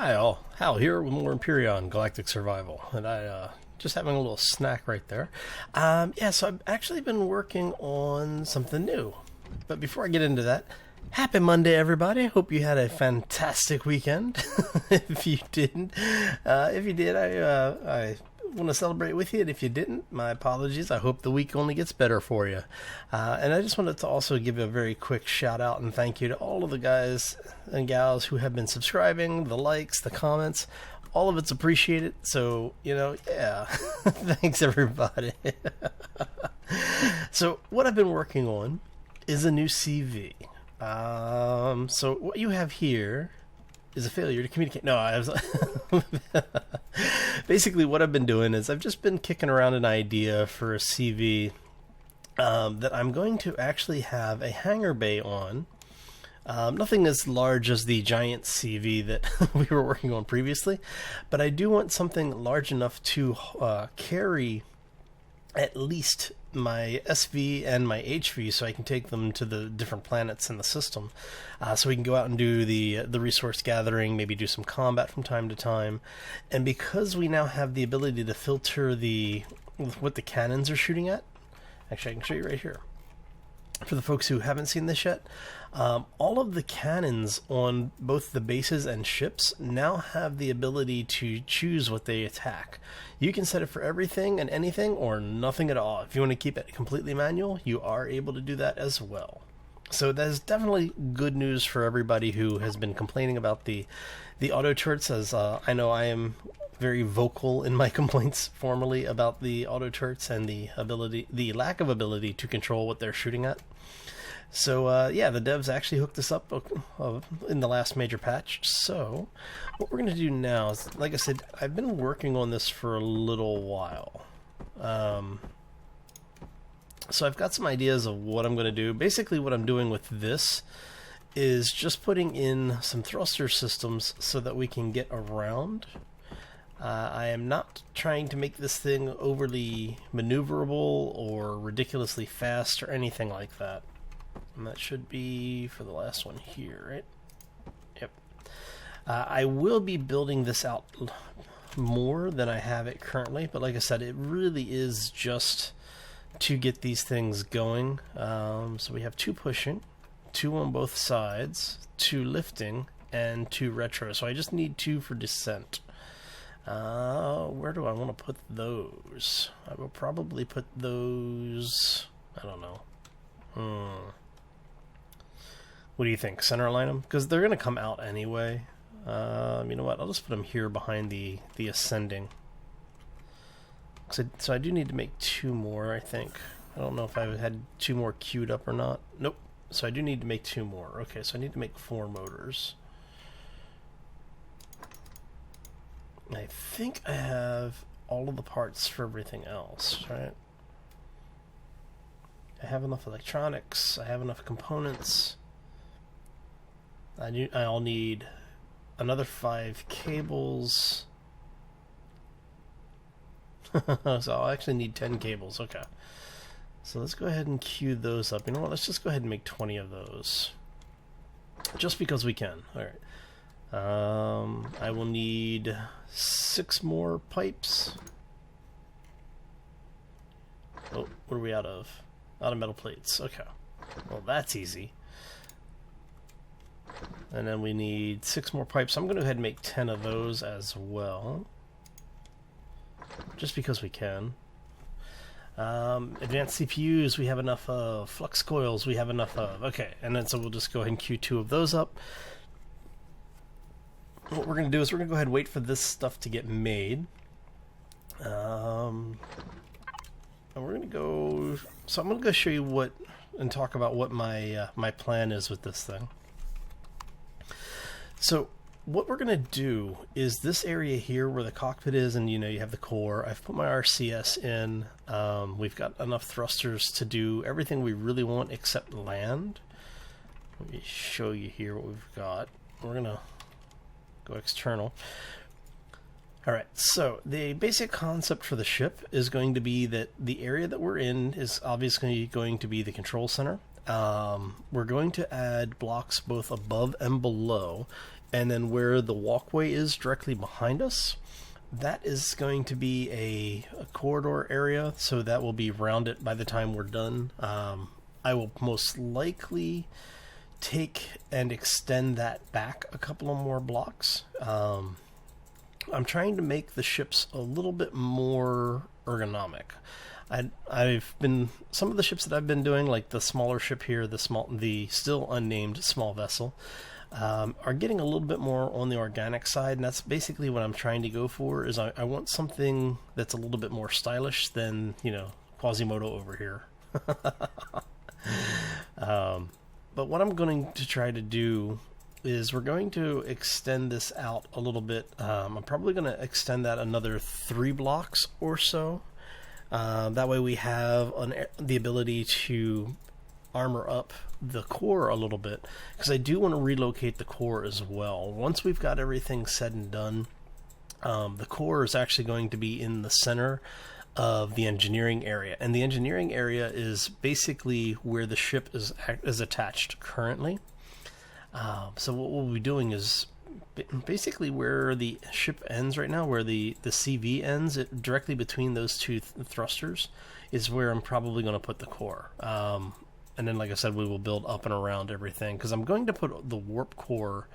Hi all, Hal here with more Empyrion Galactic Survival, and I just having a little snack right there. So I've actually been working on something new. But before I get into that, happy Monday, everybody! Hope you had a fantastic weekend. If you didn't, if you did, I want to celebrate with you, and if you didn't, my apologies. I hope the week only gets better for you. And I just wanted to also give a very quick shout out and thank you to all of the guys and gals who have been subscribing, the likes, the comments. All of it's appreciated. So, thanks everybody. So what I've been working on is a new CV. So what you have here is a failure to communicate. No, I was basically what I've been doing is I've just been kicking around an idea for a CV that I'm going to actually have a hangar bay on. Nothing as large as the giant CV that we were working on previously, but I do want something large enough to carry at least my SV and my HV, so I can take them to the different planets in the system, so we can go out and do the resource gathering, maybe do some combat from time to time. And because we now have the ability to filter what the cannons are shooting at, actually I can show you right here. For the folks who haven't seen this yet, all of the cannons on both the bases and ships now have the ability to choose what they attack. You can set it for everything and anything or nothing at all. If you want to keep it completely manual, you are able to do that as well. So that is definitely good news for everybody who has been complaining about the auto turrets, as I know I am very vocal in my complaints formerly about the auto turrets and the lack of ability to control what they're shooting at. So the devs actually hooked this up in the last major patch. So what we're going to do now is, like I said, I've been working on this for a little while. So I've got some ideas of what I'm going to do. Basically what I'm doing with this is just putting in some thruster systems so that we can get around. I am not trying to make this thing overly maneuverable or ridiculously fast or anything like that. And that should be for the last one here, right? Yep. I will be building this out more than I have it currently, but like I said, it really is just to get these things going. So we have 2 pushing, 2 on both sides, 2 lifting, and 2 retro. So I just need 2 for descent. Where do I want to put those? I will probably put those, I don't know. What do you think? Center line them? Because they're going to come out anyway. You know what? I'll just put them here behind the ascending. So I do need to make 2 more, I think. I don't know if I had 2 more queued up or not. Nope. So I do need to make 2 more. Okay, so I need to make 4 motors. I think I have all of the parts for everything else, right? I have enough electronics. I have enough components. I'll need another 5 cables. So I'll actually need 10 cables. Okay. So let's go ahead and queue those up. You know what? Let's just go ahead and make 20 of those. Just because we can. Alright. I will need 6 more pipes. Oh, what are we out of? Out of metal plates. Okay. Well, that's easy. And then we need 6 more pipes. I'm going to go ahead and make 10 of those as well. Just because we can. Advanced CPUs, we have enough of. Flux coils, we have enough of. Okay, and then so we'll just go ahead and queue 2 of those up. What we're going to do is we're going to go ahead and wait for this stuff to get made. And we're going to go... So I'm going to go show you and talk about what my my plan is with this thing. So what we're going to do is this area here where the cockpit is, and you have the core. I've put my RCS in. We've got enough thrusters to do everything we really want except land. Let me show you here what we've got. We're going to go external. Alright, so the basic concept for the ship is going to be that the area that we're in is obviously going to be the control center. We're going to add blocks both above and below And then where the walkway is directly behind us, that is going to be a corridor area, so that will be rounded by the time we're done. I will most likely take and extend that back a couple of more blocks. I'm trying to make the ships a little bit more ergonomic. I've been, some of the ships that I've been doing, like the smaller ship here, the still unnamed small vessel, are getting a little bit more on the organic side, and that's basically what I'm trying to go for. Is I want something that's a little bit more stylish than, you know, Quasimodo over here. But what I'm going to try to do is we're going to extend this out a little bit. I'm probably going to extend that another 3 blocks or so. That way we have the ability to armor up the core a little bit, because I do want to relocate the core as well. Once we've got everything said and done, the core is actually going to be in the center of the engineering area, and the engineering area is basically where the ship is attached currently. So what we'll be doing is basically where the ship ends right now, where the CV ends, directly between those two thrusters is where I'm probably going to put the core. And then, like I said, we will build up and around everything, because I'm going to put the warp core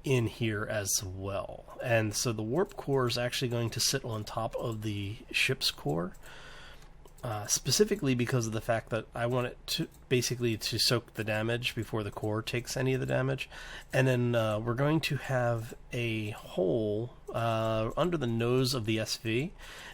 in here as well. And so the warp core is actually going to sit on top of the ship's core, specifically because of the fact that I want it to basically to soak the damage before the core takes any of the damage. And then we're going to have a hole under the nose of the SV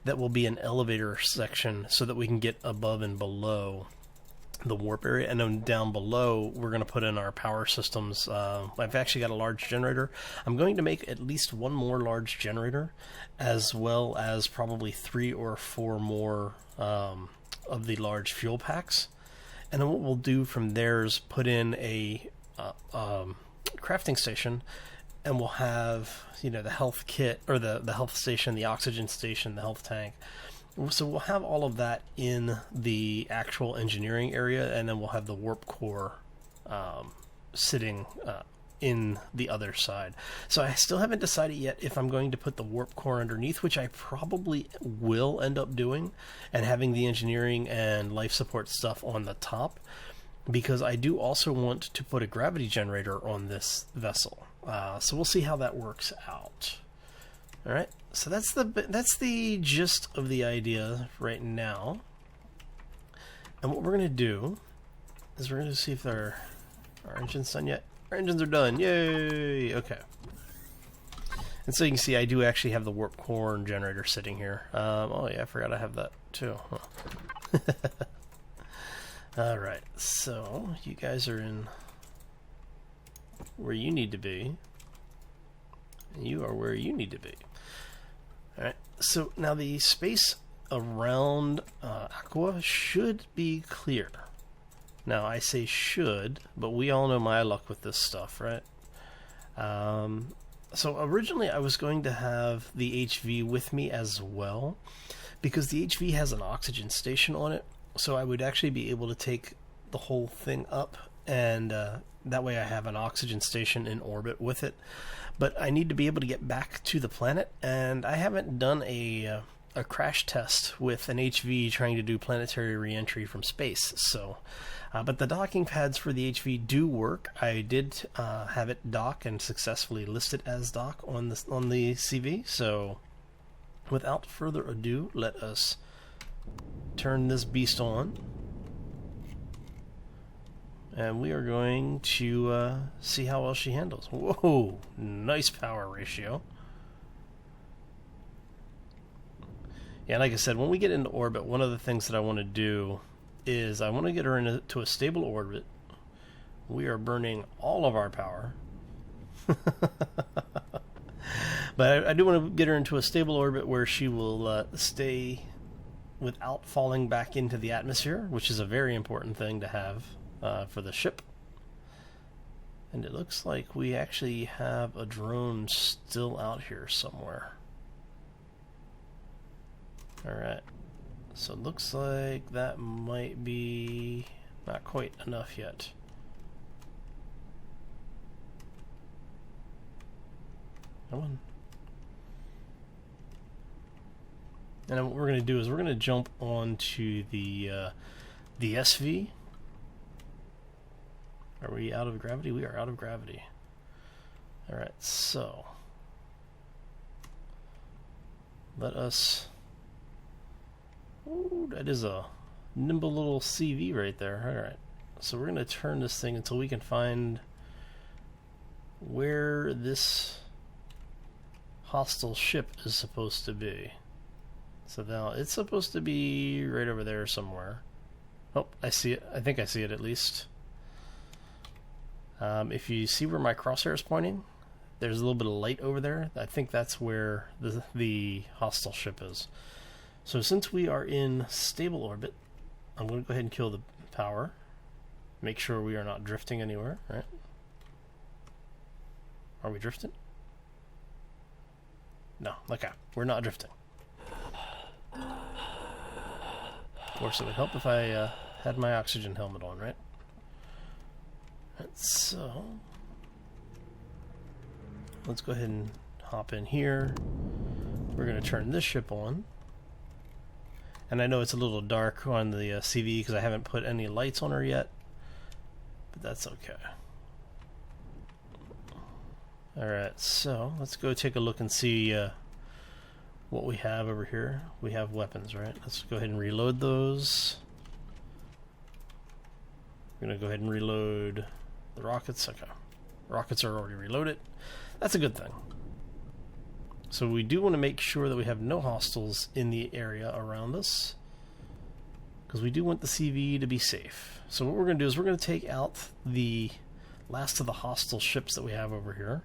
that will be an elevator section, so that we can get above and below the warp area. And then down below we're going to put in our power systems. I've actually got a large generator. I'm going to make at least 1 more large generator, as well as probably 3 or 4 more of the large fuel packs. And then what we'll do from there is put in a crafting station, and we'll have, you know, the health kit, or the health station, the oxygen station, the health tank. So we'll have all of that in the actual engineering area, and then we'll have the warp core sitting in the other side. So I still haven't decided yet if I'm going to put the warp core underneath, which I probably will end up doing, and having the engineering and life support stuff on the top, because I do also want to put a gravity generator on this vessel. So we'll see how that works out. All right, so that's the gist of the idea right now. And what we're going to do is we're going to see if our engine's done yet. Our engines are done. Yay! Okay. And so you can see I do actually have the warp core and generator sitting here. Oh yeah, I forgot I have that too. Huh. Alright, so you guys are in where you need to be. And you are where you need to be. Alright, so now the space around Aqua should be clear. Now, I say should, but we all know my luck with this stuff, right? So originally I was going to have the HV with me as well, because the HV has an oxygen station on it, so I would actually be able to take the whole thing up, and that way I have an oxygen station in orbit with it. But I need to be able to get back to the planet, and I haven't done a crash test with an HV trying to do planetary re-entry from space. So, but the docking pads for the HV do work. I did have it dock and successfully list it as dock on the CV. So, without further ado, let us turn this beast on, and we are going to see how well she handles. Whoa, nice power ratio. Yeah, like I said, when we get into orbit, one of the things that I want to do is I want to get her into a stable orbit. We are burning all of our power. But I do want to get her into a stable orbit where she will stay without falling back into the atmosphere, which is a very important thing to have for the ship. And it looks like we actually have a drone still out here somewhere. Alright, so it looks like that might be not quite enough yet. Come on. And what we're going to do is we're going to jump onto the SV. Are we out of gravity? We are out of gravity. Alright, so let us... Ooh, that is a nimble little CV right there. Alright, so we're going to turn this thing until we can find where this hostile ship is supposed to be. So now it's supposed to be right over there somewhere. Oh, I see it. I think I see it at least. If you see where my crosshair is pointing, there's a little bit of light over there. I think that's where the hostile ship is. So since we are in stable orbit, I'm going to go ahead and kill the power. Make sure we are not drifting anywhere, right? Are we drifting? No, okay, we're not drifting. Of course, it would help if I had my oxygen helmet on, right? So let's go ahead and hop in here. We're going to turn this ship on. And I know it's a little dark on the CV because I haven't put any lights on her yet, but that's okay. Alright, so let's go take a look and see what we have over here. We have weapons, right? Let's go ahead and reload those. We're going to go ahead and reload the rockets. Okay. Rockets are already reloaded. That's a good thing. So we do want to make sure that we have no hostiles in the area around us, because we do want the CV to be safe. So what we're going to do is we're going to take out the last of the hostile ships that we have over here,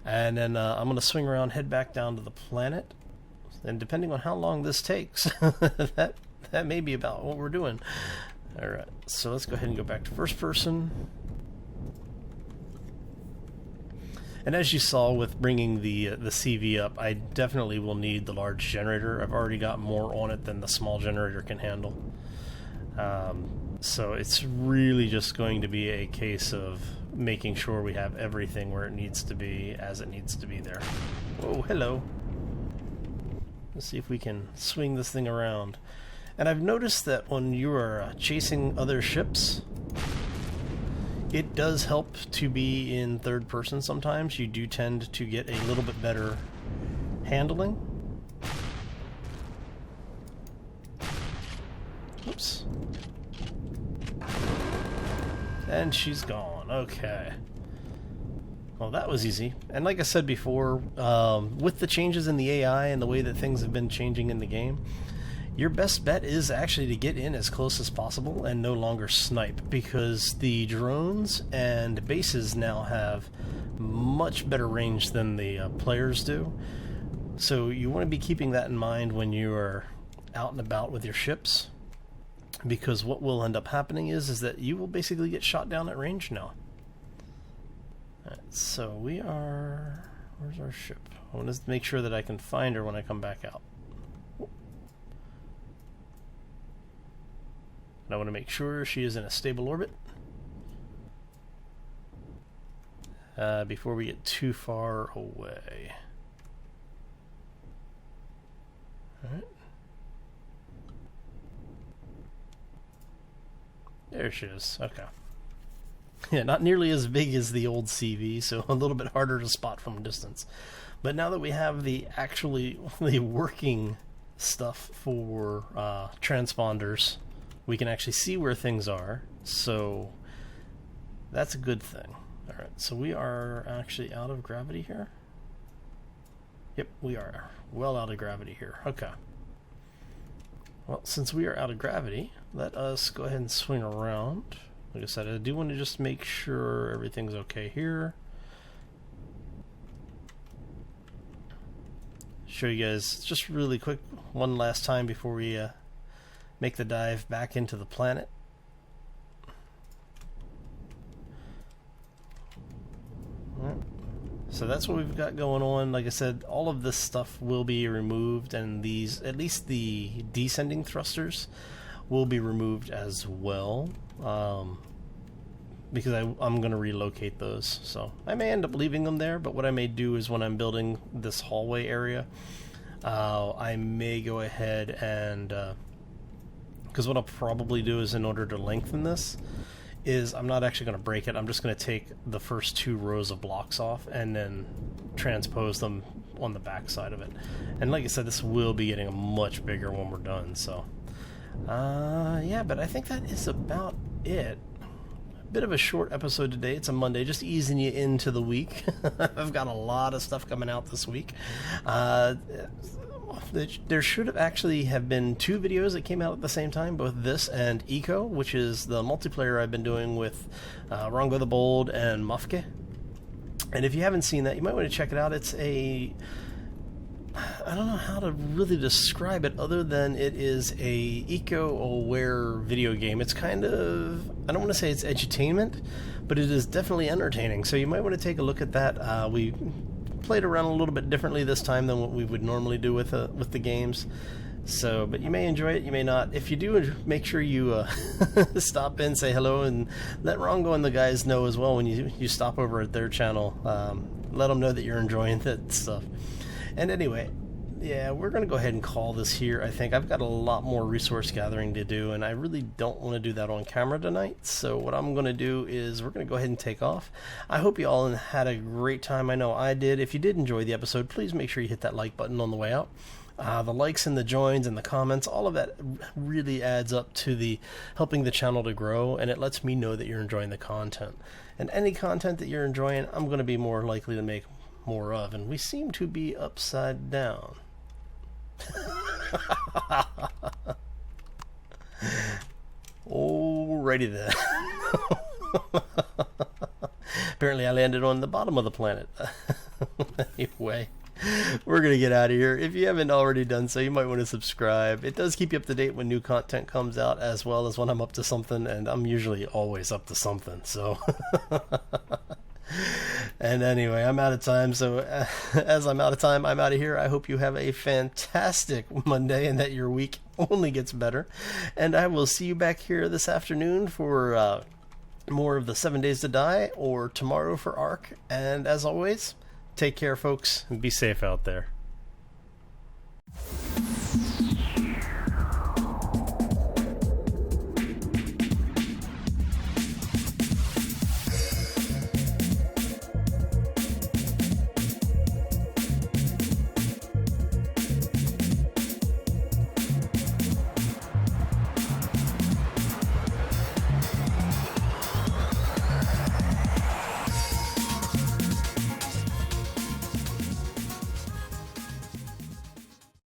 and then I'm going to swing around, head back down to the planet, and depending on how long this takes, that may be about what we're doing. Alright, so let's go ahead and go back to first person. And as you saw with bringing the CV up, I definitely will need the large generator. I've already got more on it than the small generator can handle. So it's really just going to be a case of making sure we have everything where it needs to be, as it needs to be there. Whoa, hello. Let's see if we can swing this thing around. And I've noticed that when you are chasing other ships, it does help to be in third person sometimes. You do tend to get a little bit better handling. Oops. And she's gone. Okay. Well, that was easy. And like I said before, with the changes in the AI and the way that things have been changing in the game, your best bet is actually to get in as close as possible and no longer snipe, because the drones and bases now have much better range than the players do. So you want to be keeping that in mind when you are out and about with your ships, because what will end up happening is that you will basically get shot down at range now. Alright, so we are... Where's our ship? I want to make sure that I can find her when I come back out. And I want to make sure she is in a stable orbit before we get too far away. Alright. There she is. Okay. Yeah, not nearly as big as the old CV, so a little bit harder to spot from a distance. But now that we have the working stuff for transponders, we can actually see where things are, so that's a good thing. Alright, so we are actually out of gravity here? Yep, we are well out of gravity here. Okay. Well, since we are out of gravity, let us go ahead and swing around. Like I said, I do want to just make sure everything's okay here. Show you guys just really quick one last time before we make the dive back into the planet. So that's what we've got going on. Like I said, all of this stuff will be removed, and these, at least the descending thrusters, will be removed as well. because I'm going to relocate those. So I may end up leaving them there, but what I may do is when I'm building this hallway area, I may go ahead and, because what I'll probably do is, in order to lengthen this, is I'm not actually going to break it. I'm just going to take the first 2 rows of blocks off and then transpose them on the back side of it. And like I said, this will be getting much bigger when we're done. So yeah, but I think that is about it. Bit of a short episode today. It's a Monday, just easing you into the week. I've got a lot of stuff coming out this week. There should have actually have been 2 videos that came out at the same time, both this and Eco, which is the multiplayer I've been doing with Rongo the Bold and Mufke. And if you haven't seen that, you might want to check it out. It's a... I don't know how to really describe it other than it is a eco-aware video game. It's kind of, I don't want to say it's edutainment, but it is definitely entertaining. So you might want to take a look at that. We played around a little bit differently this time than what we would normally do with the games. So, but you may enjoy it, you may not. If you do, make sure you stop in, say hello, and let Rongo and the guys know as well when you stop over at their channel. Let them know that you're enjoying that stuff. And anyway, yeah, we're going to go ahead and call this here. I think I've got a lot more resource gathering to do, and I really don't want to do that on camera tonight. So what I'm going to do is we're going to go ahead and take off. I hope you all had a great time. I know I did. If you did enjoy the episode, please make sure you hit that like button on the way out. The likes and the joins and the comments, all of that really adds up to the helping the channel to grow, and it lets me know that you're enjoying the content. And any content that you're enjoying, I'm going to be more likely to make more of, and we seem to be upside down. Alrighty then. Apparently I landed on the bottom of the planet. Anyway, we're gonna get out of here. If you haven't already done so, you might want to subscribe. It does keep you up to date when new content comes out, as well as when I'm up to something, and I'm usually always up to something, so and anyway, I'm out of time, so as I'm out of time, I'm out of here. I hope you have a fantastic Monday and that your week only gets better. And I will see you back here this afternoon for more of the 7 Days to Die, or tomorrow for Ark. And as always, take care, folks, and be safe out there.